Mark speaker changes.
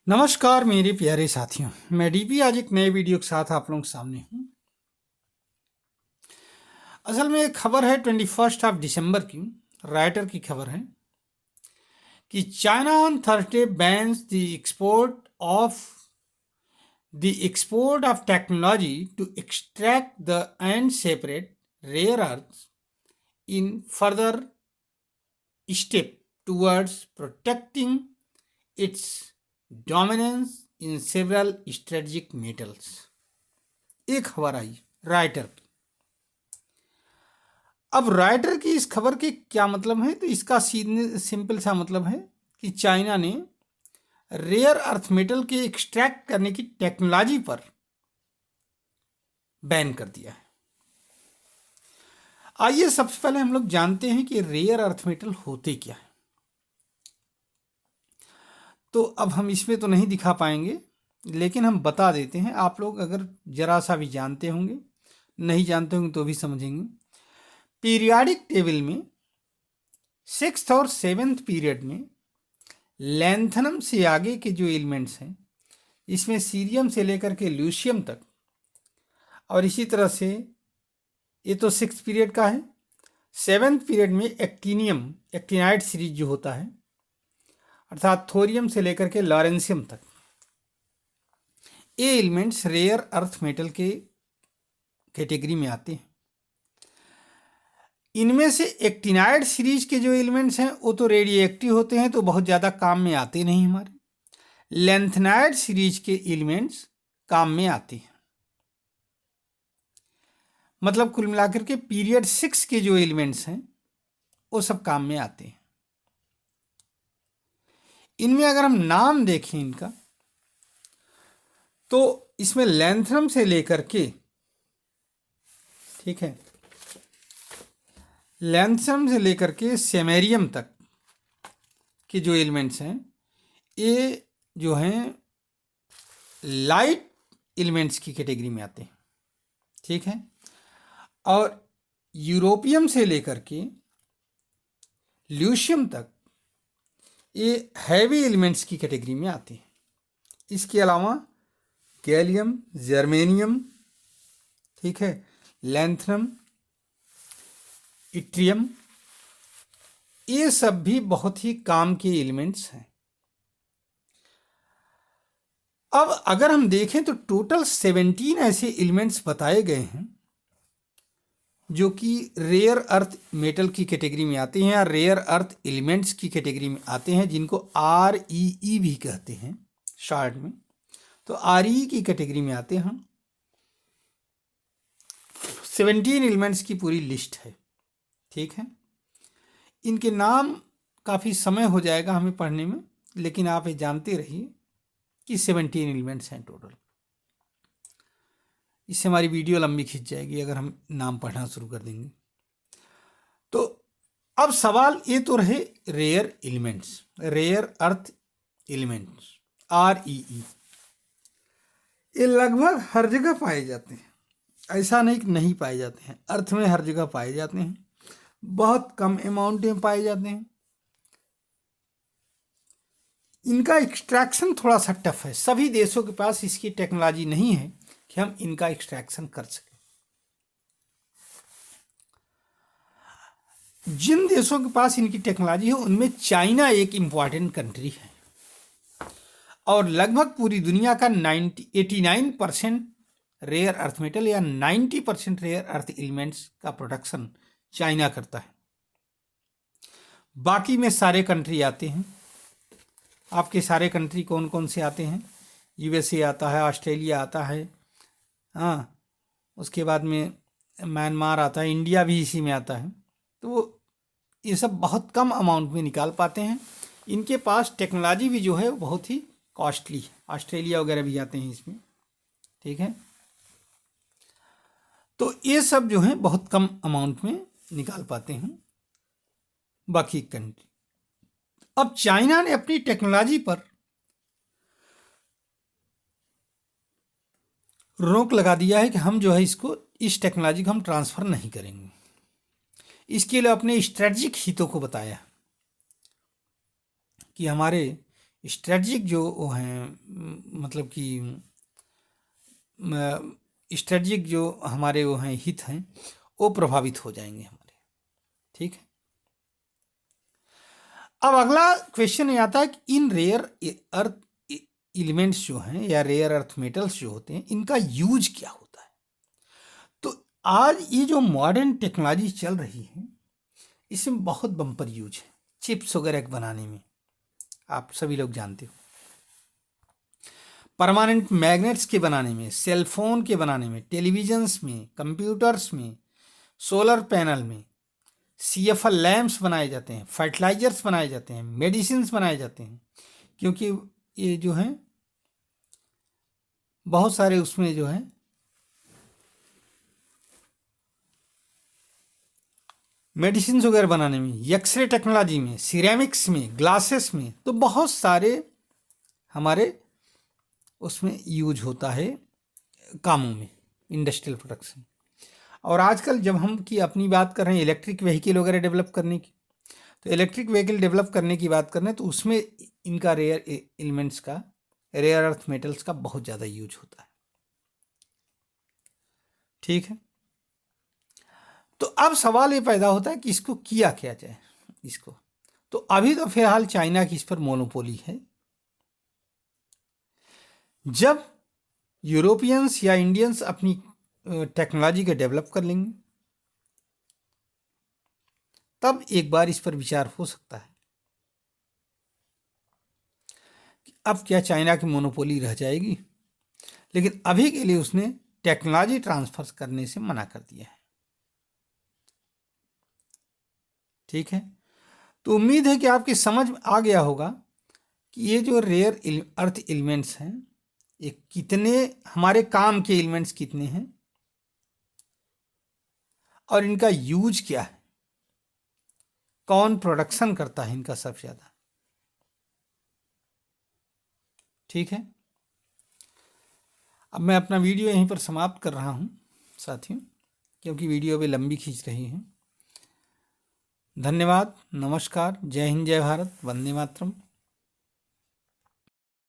Speaker 1: नमस्कार मेरे प्यारे साथियों, मैं डीपी आज एक नए वीडियो के साथ आप लोगों के सामने हूं। असल में एक खबर है 21 की, राइटर की खबर है कि China on Thursday bans the export of technology to extract the and separate rare earth in further step towards protecting its dominance in several strategic metals. एक खबर आई राइटर की। अब राइटर की इस खबर के क्या मतलब है, तो इसका सीधे सिंपल सा मतलब है कि चाइना ने रेयर अर्थ मेटल के एक्सट्रैक्ट करने की टेक्नोलॉजी पर बैन कर दिया है। आइए सबसे पहले हम लोग जानते हैं कि रेयर अर्थ मेटल होते क्या है। तो अब हम इसमें तो नहीं दिखा पाएंगे, लेकिन हम बता देते हैं। आप लोग अगर जरा सा भी जानते होंगे, नहीं जानते होंगे तो भी समझेंगे। पीरियाडिक टेबल में 6th और 7th पीरियड में लैंथनम से आगे के जो एलिमेंट्स हैं, इसमें सीरियम से लेकर के ल्यूशियम तक, और इसी तरह से ये तो 6th पीरियड का है। 7th पीरियड में एक्टिनाइड सीरीज जो होता है, अर्थात थोरियम से लेकर के लॉरेंशियम तक, ये एलिमेंट्स रेयर अर्थ मेटल के कैटेगरी में आते हैं। इनमें से एक्टिनाइड सीरीज के जो एलिमेंट्स हैं वो तो रेडियो एक्टिव होते हैं, तो बहुत ज़्यादा काम में आते नहीं हमारे। लैंथनाइड सीरीज के एलिमेंट्स काम में आते हैं। मतलब कुल मिलाकर के पीरियड 6 के जो एलिमेंट्स हैं वो सब काम में आते हैं। इनमें अगर हम नाम देखें इनका, तो इसमें लैंथनम से लेकर के, ठीक है, लैंथनम से लेकर के सेमेरियम तक के जो एलिमेंट्स हैं, ये जो हैं लाइट एलिमेंट्स की कैटेगरी में आते हैं, ठीक है। और यूरोपियम से लेकर के ल्यूशियम तक ये हैवी एलिमेंट्स की कैटेगरी में आते हैं। इसके अलावा गैलियम, जर्मेनियम, ठीक है, लैंथनम, इट्रियम, ये सब भी बहुत ही काम के एलिमेंट्स हैं। अब अगर हम देखें तो टोटल 17 ऐसे एलिमेंट्स बताए गए हैं जो कि रेयर अर्थ मेटल की कैटेगरी में आते हैं, या रेयर अर्थ एलिमेंट्स की कैटेगरी में आते हैं, जिनको REE भी कहते हैं शॉर्ट में। तो REE की कैटेगरी में आते हैं। 17 एलिमेंट्स की पूरी लिस्ट है, ठीक है। इनके नाम काफ़ी समय हो जाएगा हमें पढ़ने में, लेकिन आप ये जानते रहिए कि 17 एलिमेंट्स हैं टोटल। इससे हमारी वीडियो लंबी खिंच जाएगी अगर हम नाम पढ़ना शुरू कर देंगे। तो अब सवाल ये तो रहे rare elements, rare earth elements, REE। ये लगभग हर जगह पाए जाते हैं, ऐसा नहीं कि नहीं पाए जाते हैं। अर्थ में हर जगह पाए जाते हैं, बहुत कम अमाउंट में पाए जाते हैं। इनका एक्सट्रैक्शन थोड़ा सा टफ है। सभी देशों के पास इसकी टेक्नोलॉजी नहीं है कि हम इनका एक्सट्रैक्शन कर सकें। जिन देशों के पास इनकी टेक्नोलॉजी है उनमें चाइना एक इम्पॉर्टेंट कंट्री है, और लगभग पूरी दुनिया का 89% रेयर अर्थ मेटल या 90% रेयर अर्थ एलिमेंट्स का प्रोडक्शन चाइना करता है। बाकी में सारे कंट्री आते हैं। आपके सारे कंट्री कौन कौन से आते हैं? USA आता है, ऑस्ट्रेलिया आता है, हाँ, उसके बाद में म्यांमार आता है, इंडिया भी इसी में आता है। तो ये सब बहुत कम अमाउंट में निकाल पाते हैं। इनके पास टेक्नोलॉजी भी जो है वो बहुत ही कॉस्टली है। ऑस्ट्रेलिया वगैरह भी आते हैं इसमें, ठीक है। तो ये सब जो है बहुत कम अमाउंट में निकाल पाते हैं बाकी कंट्री। अब चाइना ने अपनी टेक्नोलॉजी पर रोक लगा दिया है कि हम जो है इस टेक्नोलॉजी को हम ट्रांसफ़र नहीं करेंगे। इसके लिए अपने स्ट्रेटजिक हितों को बताया कि हमारे स्ट्रेटजिक जो वो हैं, मतलब कि स्ट्रेटजिक जो हमारे वो हैं हित हैं, वो प्रभावित हो जाएंगे हमारे। ठीक है। अब अगला क्वेश्चन ये आता है कि इन रेयर अर्थ एलिमेंट्स जो हैं या रेयर अर्थ मेटल्स जो होते हैं, इनका यूज क्या होता है। तो आज ये जो मॉडर्न टेक्नोलॉजी चल रही है, इसमें बहुत बम्पर यूज है। चिप्स वगैरह बनाने में आप सभी लोग जानते हो, परमानेंट मैग्नेट्स के बनाने में, सेल फोन के बनाने में, टेलीविजन्स में, कंप्यूटर्स में, सोलर पैनल में, CFL लैम्प्स बनाए जाते हैं, फर्टिलाइजर्स बनाए जाते हैं, मेडिसिन्स बनाए जाते हैं, क्योंकि ये जो हैं बहुत सारे उसमें जो है मेडिसिन वगैरह बनाने में, एक्सरे टेक्नोलॉजी में, सिरेमिक्स में, ग्लासेस में, तो बहुत सारे हमारे उसमें यूज होता है कामों में, इंडस्ट्रियल प्रोडक्शन। और आजकल जब हम की अपनी बात कर रहे हैं इलेक्ट्रिक व्हीकल वगैरह डेवलप करने की, तो इलेक्ट्रिक व्हीकल डेवलप करने की बात कर रहे हैं, तो उसमें इनका रेयर एलिमेंट्स का, रेयर अर्थ मेटल्स का बहुत ज़्यादा यूज होता है। ठीक है। तो अब सवाल ये पैदा होता है कि इसको किया क्या जाए इसको। तो अभी तो फिलहाल चाइना की इस पर मोनोपोली है। जब यूरोपियंस या इंडियंस अपनी टेक्नोलॉजी को डेवलप कर लेंगे, तब एक बार इस पर विचार हो सकता है कि अब क्या चाइना की मोनोपोली रह जाएगी। लेकिन अभी के लिए उसने टेक्नोलॉजी ट्रांसफर करने से मना कर दिया है। ठीक है। तो उम्मीद है कि आपकी समझ में आ गया होगा कि ये जो रेयर अर्थ एलिमेंट्स हैं, ये कितने हमारे काम के एलिमेंट्स कितने हैं और इनका यूज क्या है, कौन प्रोडक्शन करता है इनका सबसे ज़्यादा। ठीक है। अब मैं अपना वीडियो यहीं पर समाप्त कर रहा हूं साथियों, क्योंकि वीडियो भी लंबी खींच रही है। धन्यवाद, नमस्कार, जय हिंद, जय भारत, वंदे मातरम।